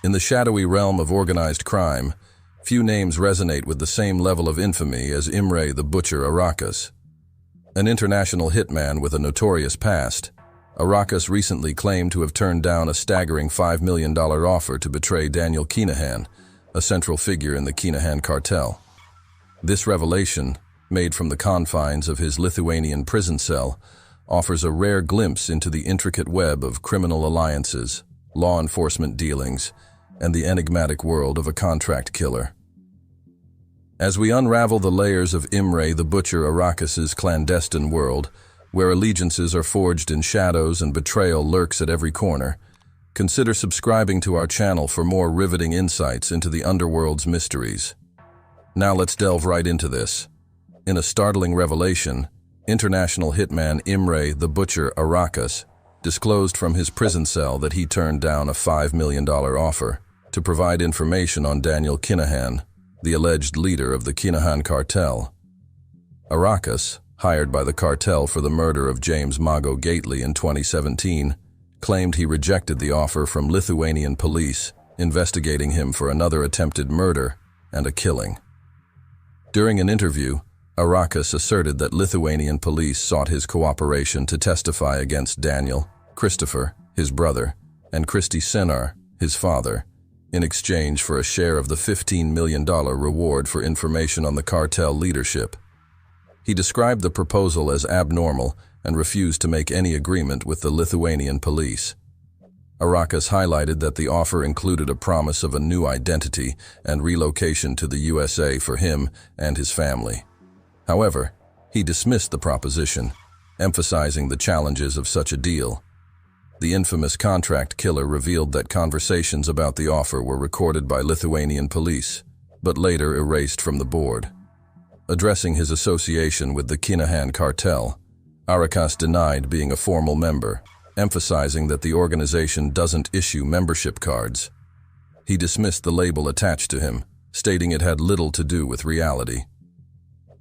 In the shadowy realm of organized crime, few names resonate with the same level of infamy as Imre the Butcher Arakas. An international hitman with a notorious past, Arakas recently claimed to have turned down a staggering $5 million offer to betray Daniel Kinahan, a central figure in the Kinahan Cartel. This revelation, made from the confines of his Lithuanian prison cell, offers a rare glimpse into the intricate web of criminal alliances, law enforcement dealings, and the enigmatic world of a contract killer. As we unravel the layers of Imre the Butcher Arakas's clandestine world, where allegiances are forged in shadows and betrayal lurks at every corner, consider subscribing to our channel for more riveting insights into the underworld's mysteries. Now let's delve right into this. In a startling revelation, international hitman Imre the Butcher Arakas disclosed from his prison cell that he turned down a $5 million offer to provide information on Daniel Kinahan, the alleged leader of the Kinahan Cartel. Arakas, hired by the cartel for the murder of James Mago Gately in 2017, claimed he rejected the offer from Lithuanian police investigating him for another attempted murder and a killing. During an interview, Arakas asserted that Lithuanian police sought his cooperation to testify against Daniel, Christopher, his brother, and Kristi Senar, his father, in exchange for a share of the $15 million reward for information on the cartel leadership. He described the proposal as abnormal and refused to make any agreement with the Lithuanian police. Arakas highlighted that the offer included a promise of a new identity and relocation to the USA for him and his family. However, he dismissed the proposition, emphasizing the challenges of such a deal. The infamous contract killer revealed that conversations about the offer were recorded by Lithuanian police, but later erased from the board. Addressing his association with the Kinahan Cartel, Arakas denied being a formal member, emphasizing that the organization doesn't issue membership cards. He dismissed the label attached to him, stating it had little to do with reality.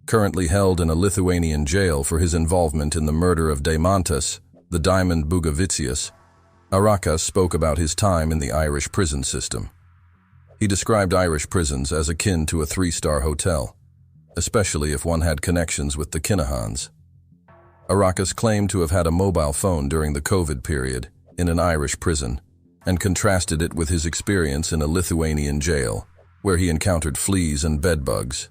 Currently held in a Lithuanian jail for his involvement in the murder of Deimantas, the Diamond Bugavicius, Arakas spoke about his time in the Irish prison system. He described Irish prisons as akin to a 3-star hotel, especially if one had connections with the Kinahans. Arakas claimed to have had a mobile phone during the COVID period in an Irish prison and contrasted it with his experience in a Lithuanian jail, where he encountered fleas and bedbugs.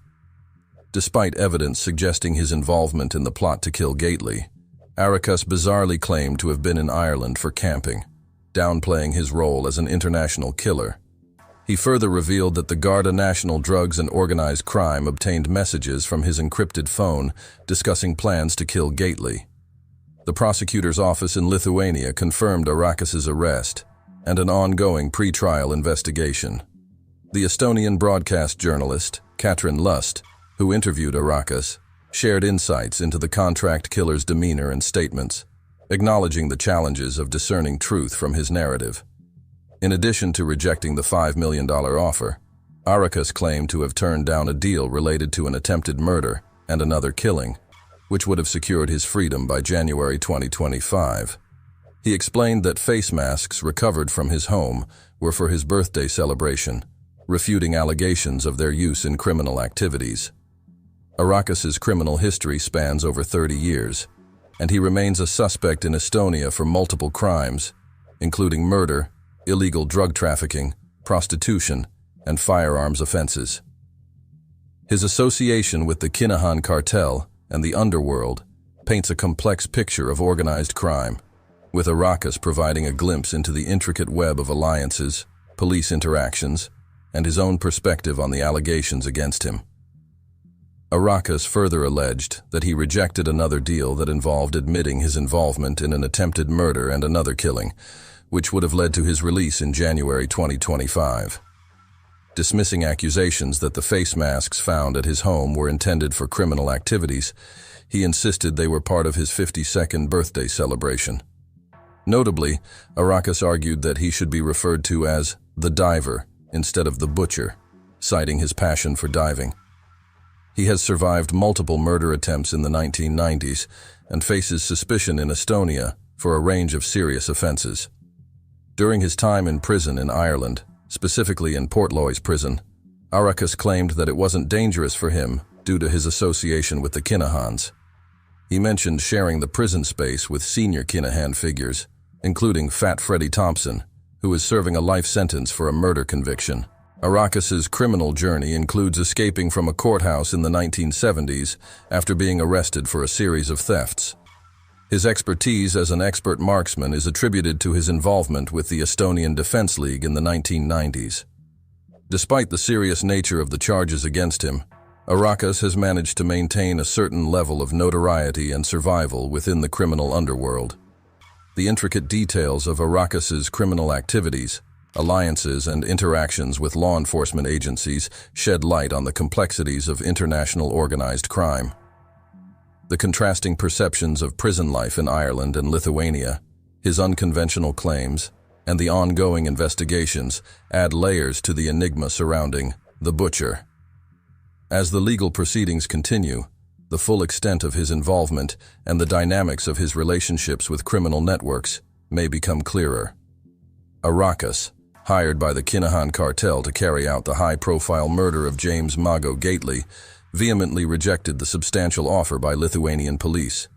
Despite evidence suggesting his involvement in the plot to kill Gately, Arakas bizarrely claimed to have been in Ireland for camping, downplaying his role as an international killer. He further revealed that the Garda National Drugs and Organized Crime obtained messages from his encrypted phone discussing plans to kill Gately. The prosecutor's office in Lithuania confirmed Arakas's arrest and an ongoing pre-trial investigation. The Estonian broadcast journalist, Katrin Lust, who interviewed Arakas, shared insights into the contract killer's demeanor and statements, acknowledging the challenges of discerning truth from his narrative. In addition to rejecting the $5 million offer, Arakas claimed to have turned down a deal related to an attempted murder and another killing, which would have secured his freedom by January 2025. He explained that face masks recovered from his home were for his birthday celebration, refuting allegations of their use in criminal activities. Arakas's criminal history spans over 30 years, and he remains a suspect in Estonia for multiple crimes, including murder, illegal drug trafficking, prostitution, and firearms offenses. His association with the Kinahan Cartel and the underworld paints a complex picture of organized crime, with Arakas providing a glimpse into the intricate web of alliances, police interactions, and his own perspective on the allegations against him. Arakas further alleged that he rejected another deal that involved admitting his involvement in an attempted murder and another killing, which would have led to his release in January 2025. Dismissing accusations that the face masks found at his home were intended for criminal activities, he insisted they were part of his 52nd birthday celebration. Notably, Arakas argued that he should be referred to as the diver instead of the butcher, citing his passion for diving. He has survived multiple murder attempts in the 1990s and faces suspicion in Estonia for a range of serious offenses. During his time in prison in Ireland, specifically in Portloy's prison, Arrakis claimed that it wasn't dangerous for him due to his association with the Kinahans. He mentioned sharing the prison space with senior Kinahan figures, including Fat Freddie Thompson, who is serving a life sentence for a murder conviction. Arrakis's criminal journey includes escaping from a courthouse in the 1970s after being arrested for a series of thefts. His expertise as an expert marksman is attributed to his involvement with the Estonian Defense League in the 1990s. Despite the serious nature of the charges against him, Arrakis has managed to maintain a certain level of notoriety and survival within the criminal underworld. The intricate details of Arrakis's criminal activities, alliances, and interactions with law enforcement agencies shed light on the complexities of international organized crime. The contrasting perceptions of prison life in Ireland and Lithuania, his unconventional claims, and the ongoing investigations add layers to the enigma surrounding the Butcher. As the legal proceedings continue, the full extent of his involvement and the dynamics of his relationships with criminal networks may become clearer. Arrakis, hired by the Kinahan Cartel to carry out the high-profile murder of James Mago Gately, vehemently rejected the substantial offer by Lithuanian police.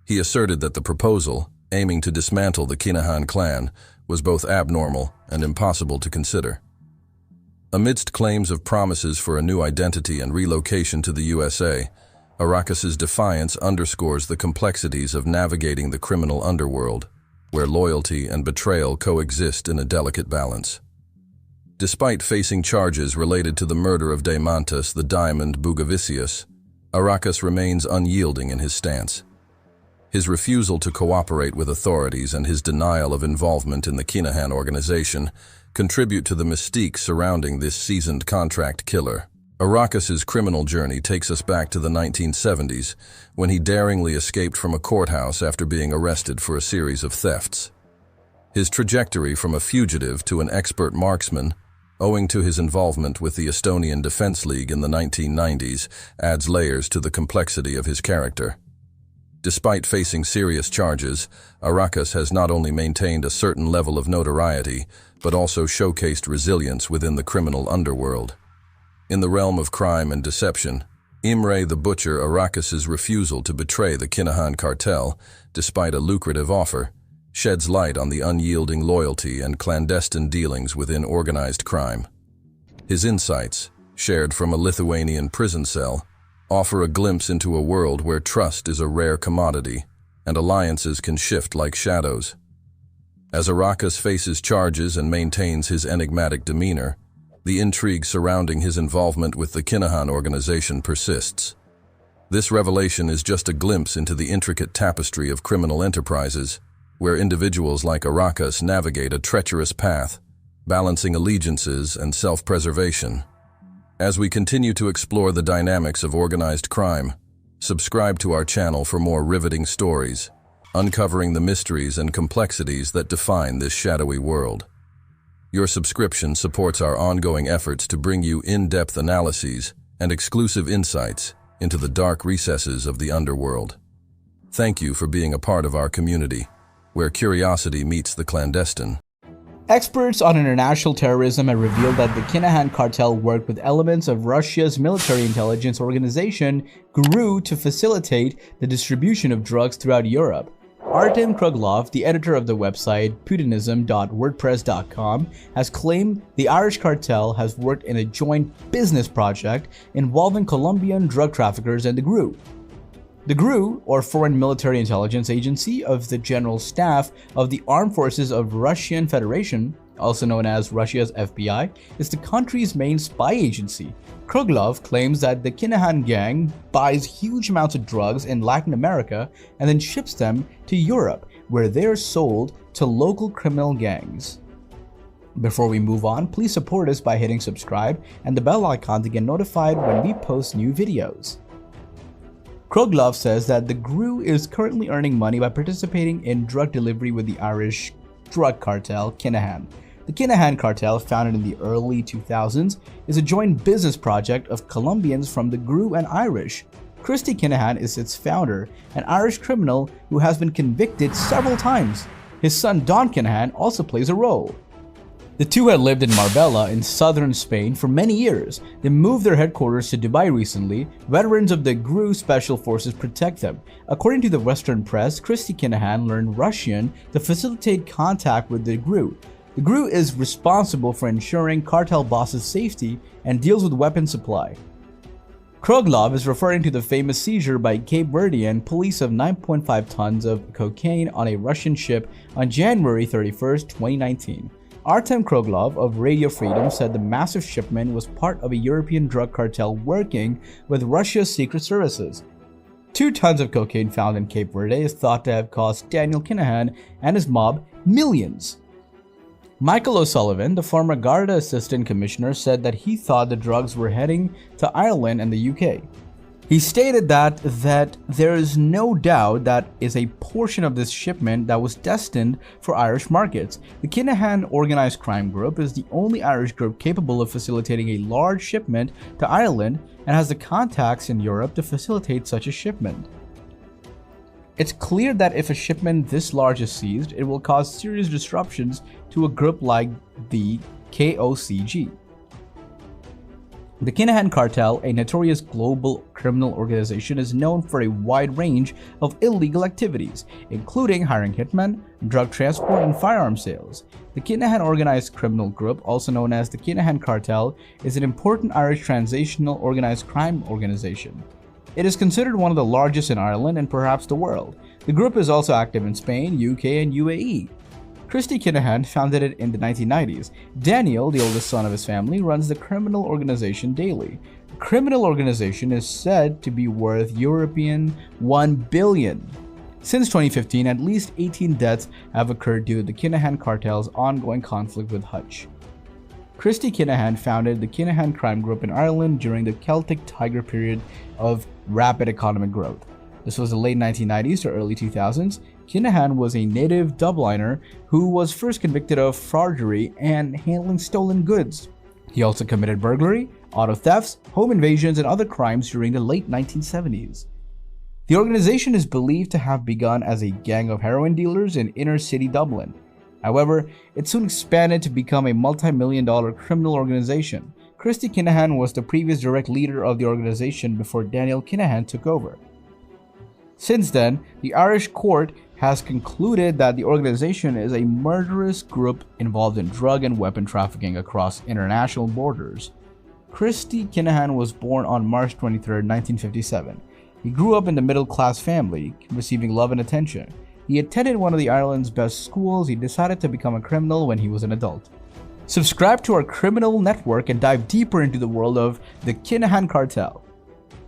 He asserted that the proposal, aiming to dismantle the Kinahan clan, was both abnormal and impossible to consider. Amidst claims of promises for a new identity and relocation to the USA, Arrakis's defiance underscores the complexities of navigating the criminal underworld, where loyalty and betrayal coexist in a delicate balance. Despite facing charges related to the murder of Deimantas the Diamond Bugavicius, Arrakis remains unyielding in his stance. His refusal to cooperate with authorities and his denial of involvement in the Kinahan organization contribute to the mystique surrounding this seasoned contract killer. Arrakis's criminal journey takes us back to the 1970s, when he daringly escaped from a courthouse after being arrested for a series of thefts. His trajectory from a fugitive to an expert marksman, owing to his involvement with the Estonian Defense League in the 1990s, adds layers to the complexity of his character. Despite facing serious charges, Arrakis has not only maintained a certain level of notoriety, but also showcased resilience within the criminal underworld. In the realm of crime and deception, Imre the Butcher Arrakis's refusal to betray the Kinahan Cartel, despite a lucrative offer, sheds light on the unyielding loyalty and clandestine dealings within organized crime. His insights, shared from a Lithuanian prison cell, offer a glimpse into a world where trust is a rare commodity and alliances can shift like shadows. As Arrakis faces charges and maintains his enigmatic demeanor, the intrigue surrounding his involvement with the Kinahan organization persists. This revelation is just a glimpse into the intricate tapestry of criminal enterprises, where individuals like Arrakis navigate a treacherous path, balancing allegiances and self-preservation. As we continue to explore the dynamics of organized crime, subscribe to our channel for more riveting stories, uncovering the mysteries and complexities that define this shadowy world. Your subscription supports our ongoing efforts to bring you in-depth analyses and exclusive insights into the dark recesses of the underworld. Thank you for being a part of our community, where curiosity meets the clandestine. Experts on international terrorism have revealed that the Kinahan Cartel worked with elements of Russia's military intelligence organization GRU to facilitate the distribution of drugs throughout Europe. Artem Kruglov, the editor of the website putinism.wordpress.com, has claimed the Irish cartel has worked in a joint business project involving Colombian drug traffickers and the GRU. The GRU, or Foreign Military Intelligence Agency of the General Staff of the Armed Forces of Russian Federation, also known as Russia's FBI, is the country's main spy agency. Kruglov claims that the Kinahan gang buys huge amounts of drugs in Latin America and then ships them to Europe, where they are sold to local criminal gangs. Before we move on, please support us by hitting subscribe and the bell icon to get notified when we post new videos. Kruglov says that the GRU is currently earning money by participating in drug delivery with the Irish drug cartel Kinahan. The Kinahan Cartel, founded in the early 2000s, is a joint business project of Colombians from the GRU and Irish. Christy Kinahan is its founder, an Irish criminal who has been convicted several times. His son Don Kinahan also plays a role. The two had lived in Marbella in southern Spain for many years. They moved their headquarters to Dubai recently. Veterans of the GRU Special Forces protect them. According to the Western press, Christy Kinahan learned Russian to facilitate contact with the GRU. The GRU is responsible for ensuring cartel bosses' safety and deals with weapon supply. Kroglov is referring to the famous seizure by Cape Verdean police of 9.5 tons of cocaine on a Russian ship on January 31, 2019. Artem Kroglov of Radio Freedom said the massive shipment was part of a European drug cartel working with Russia's secret services. 2 tons of cocaine found in Cape Verde is thought to have cost Daniel Kinahan and his mob millions. Michael O'Sullivan, the former Garda Assistant Commissioner, said that he thought the drugs were heading to Ireland and the UK. He stated that there is no doubt that is a portion of this shipment that was destined for Irish markets. The Kinahan organized crime group is the only Irish group capable of facilitating a large shipment to Ireland and has the contacts in Europe to facilitate such a shipment. It's clear that if a shipment this large is seized, it will cause serious disruptions to a group like the KOCG. The Kinahan Cartel, a notorious global criminal organization, is known for a wide range of illegal activities, including hiring hitmen, drug transport, and firearm sales. The Kinahan Organized Criminal Group, also known as the Kinahan Cartel, is an important Irish transnational organized crime organization. It is considered one of the largest in Ireland and perhaps the world. The group is also active in Spain, UK, and UAE. Christy Kinahan founded it in the 1990s. Daniel, the oldest son of his family, runs the criminal organization daily. The criminal organization is said to be worth European $1 billion. Since 2015, at least 18 deaths have occurred due to the Kinahan Cartel's ongoing conflict with Hutch. Christy Kinahan founded the Kinahan Crime Group in Ireland during the Celtic Tiger period of rapid economic growth. This was the late 1990s to early 2000s. Kinahan was a native Dubliner who was first convicted of forgery and handling stolen goods. He also committed burglary, auto thefts, home invasions, and other crimes during the late 1970s. The organization is believed to have begun as a gang of heroin dealers in inner-city Dublin. However, it soon expanded to become a multi-million-dollar criminal organization. Christy Kinahan was the previous direct leader of the organization before Daniel Kinahan took over. Since then, the Irish court has concluded that the organization is a murderous group involved in drug and weapon trafficking across international borders. Christy Kinahan was born on March 23, 1957. He grew up in the middle-class family, receiving love and attention. He attended one of the Ireland's best schools. He decided to become a criminal when he was an adult. Subscribe to our criminal network and dive deeper into the world of the Kinahan Cartel.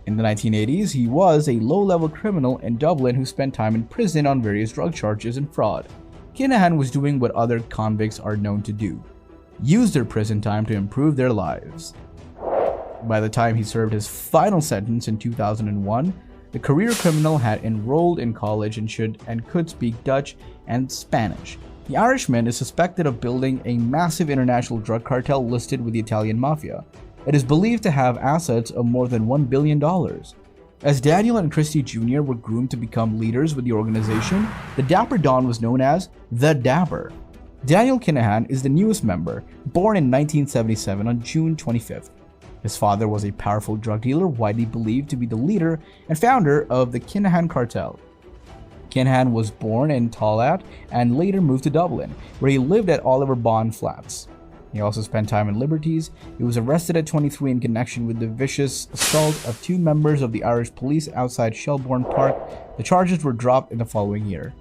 In the 1980s, he was a low-level criminal in Dublin who spent time in prison on various drug charges and fraud. Kinahan was doing what other convicts are known to do: use their prison time to improve their lives. By the time he served his final sentence in 2001, the career criminal had enrolled in college and could speak Dutch and Spanish. The Irishman is suspected of building a massive international drug cartel listed with the Italian mafia. It is believed to have assets of more than $1 billion. As Daniel and Christy Jr. were groomed to become leaders with the organization, the Dapper Don was known as the Dapper. Daniel Kinahan is the newest member, born in 1977 on June 25th. His father was a powerful drug dealer, widely believed to be the leader and founder of the Kinahan Cartel. Kinahan was born in Tallaght and later moved to Dublin, where he lived at Oliver Bond Flats. He also spent time in Liberties. He was arrested at 23 in connection with the vicious assault of 2 members of the Irish police outside Shelbourne Park. The charges were dropped in the following year.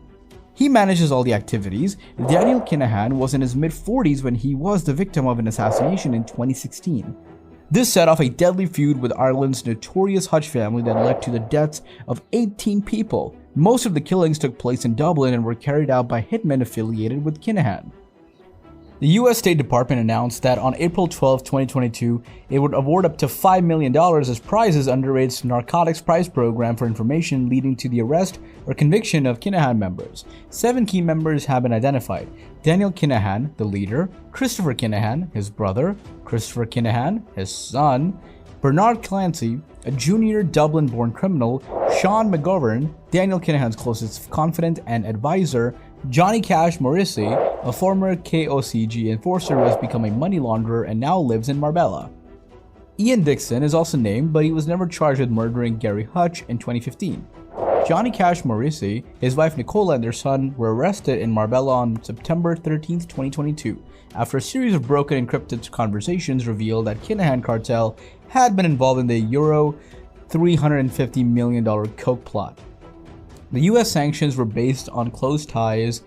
He manages all the activities. Daniel Kinahan was in his mid-40s when he was the victim of an assassination in 2016. This set off a deadly feud with Ireland's notorious Hutch family that led to the deaths of 18 people. Most of the killings took place in Dublin and were carried out by hitmen affiliated with Kinahan. The U.S. State Department announced that on April 12, 2022, it would award up to $5 million as prizes under its narcotics prize program for information leading to the arrest or conviction of Kinahan members. 7 key members have been identified: Daniel Kinahan, the leader; Christopher Kinahan, his brother; Christopher Kinahan, his son; Bernard Clancy, a junior Dublin-born criminal; Sean McGovern, Daniel Kinahan's closest confidant and advisor; Johnny Cash Morrissey, a former KOCG enforcer who has become a money launderer and now lives in Marbella. Ian Dixon is also named, but he was never charged with murdering Gary Hutch in 2015. Johnny Cash Morrissey, his wife Nicola, and their son were arrested in Marbella on September 13, 2022, after a series of broken encrypted conversations revealed that Kinahan Cartel had been involved in the Euro $350 million coke plot. The US sanctions were based on close ties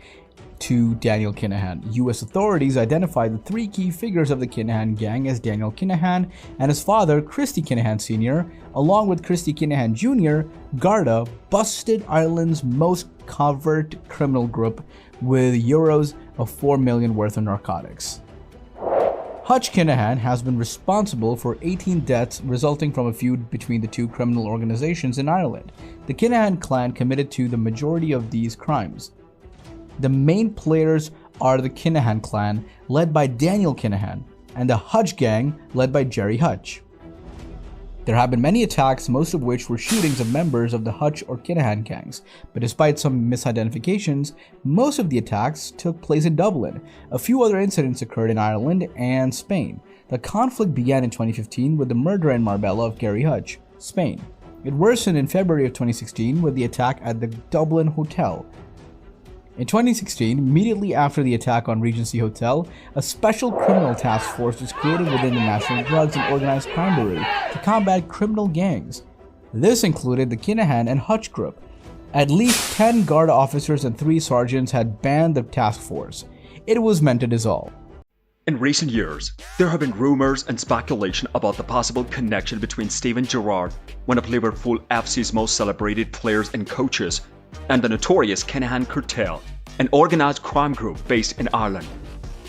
to Daniel Kinahan. US authorities identified the three key figures of the Kinahan gang as Daniel Kinahan and his father, Christy Kinahan Sr., along with Christy Kinahan Jr. Garda busted Ireland's most covert criminal group with euros of 4 million worth of narcotics. Hutch Kinahan has been responsible for 18 deaths resulting from a feud between the two criminal organizations in Ireland. The Kinahan clan committed to the majority of these crimes. The main players are the Kinahan clan, led by Daniel Kinahan, and the Hutch gang, led by Gerry Hutch. There have been many attacks, most of which were shootings of members of the Hutch or Kinahan gangs, but despite some misidentifications, most of the attacks took place in Dublin. A few other incidents occurred in Ireland and Spain. The conflict began in 2015 with the murder in Marbella of Gary Hutch, Spain. It worsened in February of 2016 with the attack at the Dublin Hotel. In 2016, immediately after the attack on Regency Hotel, a special criminal task force was created within the National Drugs and Organized Crime Bureau to combat criminal gangs. This included the Kinahan and Hutch group. At least 10 Garda officers and 3 sergeants had banned the task force. It was meant to dissolve. In recent years, there have been rumors and speculation about the possible connection between Steven Gerard, one of Liverpool FC's most celebrated players and coaches, and the notorious Kinahan Cartel, an organized crime group based in Ireland.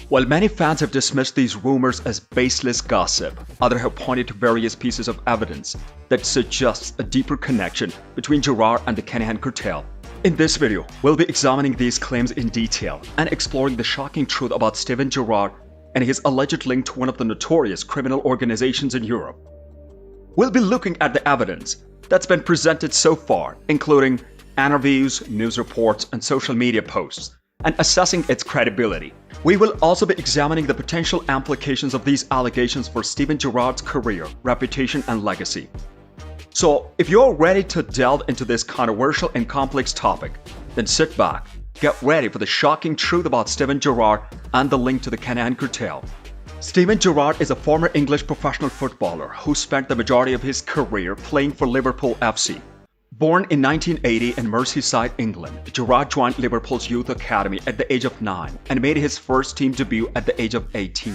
While many fans have dismissed these rumors as baseless gossip, others have pointed to various pieces of evidence that suggests a deeper connection between Gerard and the Kinahan Cartel. In this video, we'll be examining these claims in detail and exploring the shocking truth about Steven Gerard and his alleged link to one of the notorious criminal organizations in Europe. We'll be looking at the evidence that's been presented so far, including interviews, news reports, and social media posts, and assessing its credibility. We will also be examining the potential implications of these allegations for Steven Gerrard's career, reputation, and legacy. So, if you're ready to delve into this controversial and complex topic, then sit back, get ready for the shocking truth about Steven Gerrard and the link to the Kinahan Cartel. Steven Gerrard is a former English professional footballer who spent the majority of his career playing for Liverpool FC. Born in 1980 in Merseyside, England, Gerard joined Liverpool's youth academy at the age of 9 and made his first team debut at the age of 18.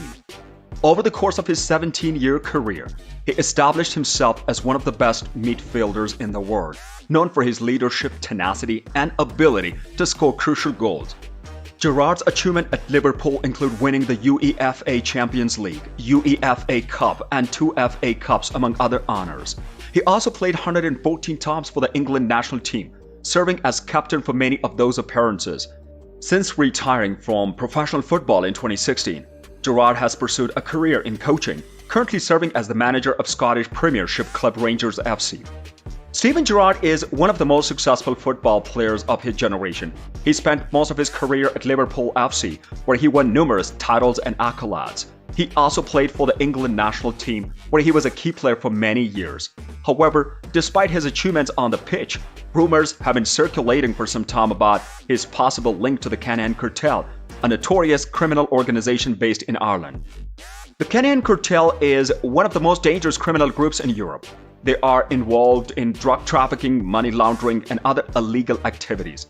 Over the course of his 17-year career, he established himself as one of the best midfielders in the world, known for his leadership, tenacity, and ability to score crucial goals. Gerrard's achievements at Liverpool include winning the UEFA Champions League, UEFA Cup, and 2 FA Cups, among other honors. He also played 114 times for the England national team, serving as captain for many of those appearances. Since retiring from professional football in 2016, Gerard has pursued a career in coaching, currently serving as the manager of Scottish Premiership club Rangers FC. Steven Gerrard is one of the most successful football players of his generation. He spent most of his career at Liverpool FC, where he won numerous titles and accolades. He also played for the England national team, where he was a key player for many years. However, despite his achievements on the pitch, rumors have been circulating for some time about his possible link to the Kinahan Cartel, a notorious criminal organization based in Ireland. The Kinahan Cartel is one of the most dangerous criminal groups in Europe. They are involved in drug trafficking, money laundering, and other illegal activities.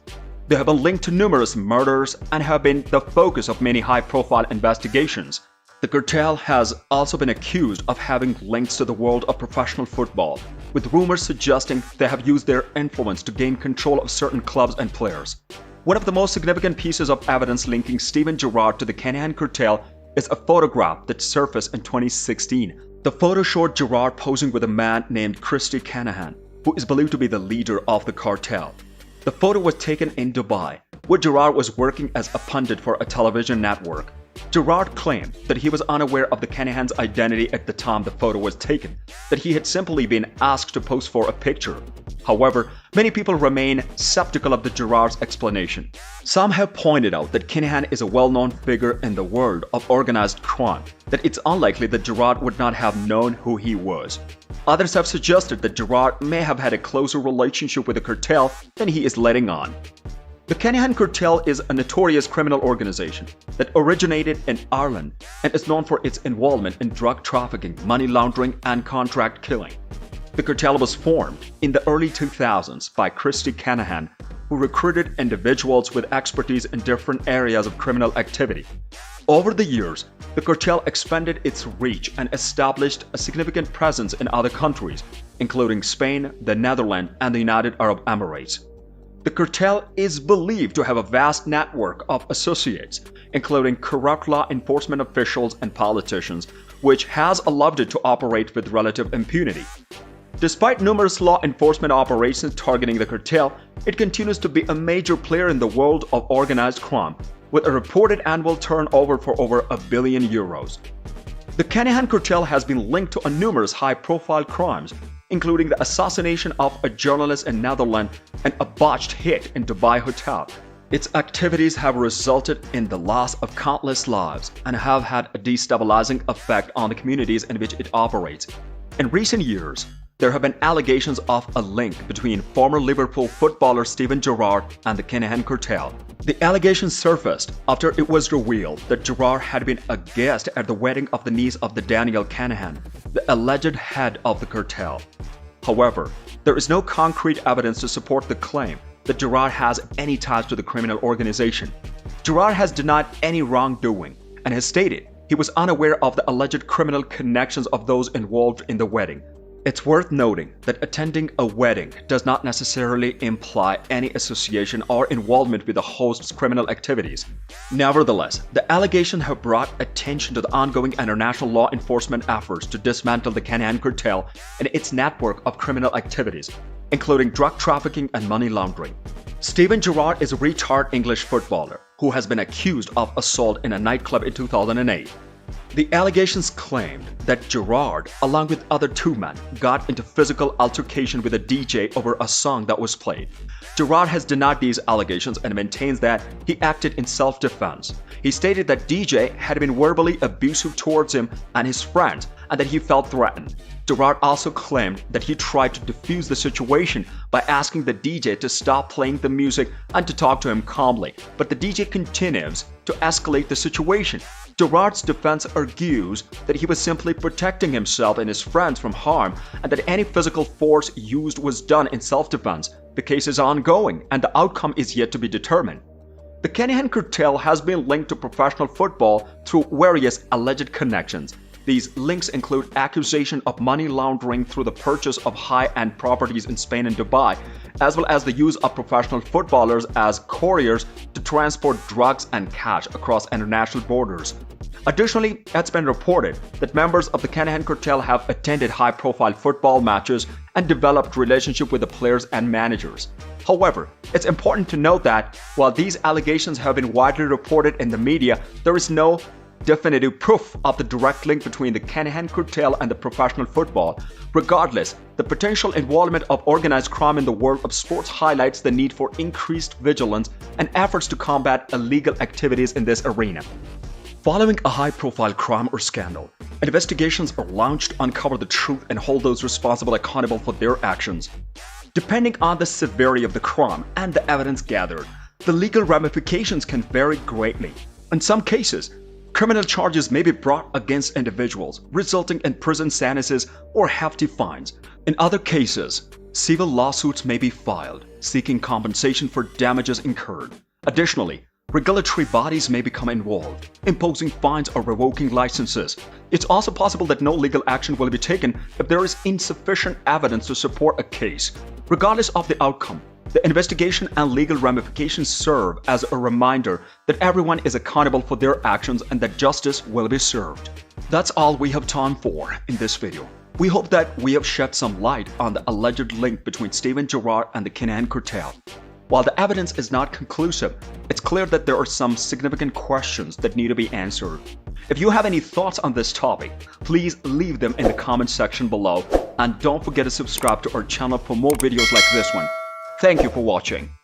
They have been linked to numerous murders and have been the focus of many high-profile investigations. The cartel has also been accused of having links to the world of professional football, with rumors suggesting they have used their influence to gain control of certain clubs and players. One of the most significant pieces of evidence linking Steven Gerrard to the Kinahan Cartel is a photograph that surfaced in 2016. The photo showed Gerrard posing with a man named Christy Kinahan, who is believed to be the leader of the cartel. The photo was taken in Dubai, where Gerrard was working as a pundit for a television network. Gerard claimed that he was unaware of the Kinahan's identity at the time the photo was taken, that he had simply been asked to pose for a picture. However, many people remain skeptical of the Gerard's explanation. Some have pointed out that Kinahan is a well-known figure in the world of organized crime, that it's unlikely that Gerard would not have known who he was. Others have suggested that Gerard may have had a closer relationship with the cartel than he is letting on. The Kinahan Cartel is a notorious criminal organization that originated in Ireland and is known for its involvement in drug trafficking, money laundering, and contract killing. The cartel was formed in the early 2000s by Christy Kinahan, who recruited individuals with expertise in different areas of criminal activity. Over the years, the cartel expanded its reach and established a significant presence in other countries, including Spain, the Netherlands, and the United Arab Emirates. The cartel is believed to have a vast network of associates, including corrupt law enforcement officials and politicians, which has allowed it to operate with relative impunity. Despite numerous law enforcement operations targeting the cartel, it continues to be a major player in the world of organized crime, with a reported annual turnover for over €1 billion. The Kinahan Cartel has been linked to numerous high-profile crimes, including the assassination of a journalist in Netherlands and a botched hit in Dubai hotel. Its activities have resulted in the loss of countless lives and have had a destabilizing effect on the communities in which it operates. In recent years, there have been allegations of a link between former Liverpool footballer Steven Gerrard and the Kinahan Cartel. The allegations surfaced after it was revealed that Gerard had been a guest at the wedding of the niece of the Daniel Kinahan, the alleged head of the cartel. However, there is no concrete evidence to support the claim that Gerard has any ties to the criminal organization. Gerard has denied any wrongdoing and has stated he was unaware of the alleged criminal connections of those involved in the wedding. It's worth noting that attending a wedding does not necessarily imply any association or involvement with the host's criminal activities. Nevertheless, the allegations have brought attention to the ongoing international law enforcement efforts to dismantle the Kinahan Cartel and its network of criminal activities, including drug trafficking and money laundering. Steven Gerrard is a retired English footballer who has been accused of assault in a nightclub in 2008. The allegations claimed that Gerard, along with other two men, got into physical altercation with a DJ over a song that was played. Gerard has denied these allegations and maintains that he acted in self-defense. He stated that DJ had been verbally abusive towards him and his friends and that he felt threatened. Gerard also claimed that he tried to defuse the situation by asking the DJ to stop playing the music and to talk to him calmly, but the DJ continues to escalate the situation. Gerard's defense argues that he was simply protecting himself and his friends from harm and that any physical force used was done in self-defense. The case is ongoing and the outcome is yet to be determined. The Kinahan Cartel has been linked to professional football through various alleged connections. These links include accusation of money laundering through the purchase of high-end properties in Spain and Dubai, as well as the use of professional footballers as couriers to transport drugs and cash across international borders. Additionally, it's been reported that members of the Kinahan Cartel have attended high-profile football matches and developed relationships with the players and managers. However, it's important to note that while these allegations have been widely reported in the media, there is no definitive proof of the direct link between the Kinahan Cartel and the professional football. Regardless, the potential involvement of organized crime in the world of sports highlights the need for increased vigilance and efforts to combat illegal activities in this arena. Following a high-profile crime or scandal, investigations are launched to uncover the truth and hold those responsible accountable for their actions. Depending on the severity of the crime and the evidence gathered, the legal ramifications can vary greatly. In some cases, criminal charges may be brought against individuals, resulting in prison sentences or hefty fines. In other cases, civil lawsuits may be filed, seeking compensation for damages incurred. Additionally, regulatory bodies may become involved, imposing fines or revoking licenses. It's also possible that no legal action will be taken if there is insufficient evidence to support a case. Regardless of the outcome, the investigation and legal ramifications serve as a reminder that everyone is accountable for their actions and that justice will be served. That's all we have time for in this video. We hope that we have shed some light on the alleged link between Steven Gerrard and the Kinahan Cartel. While the evidence is not conclusive, it's clear that there are some significant questions that need to be answered. If you have any thoughts on this topic, please leave them in the comment section below, and don't forget to subscribe to our channel for more videos like this one. Thank you for watching.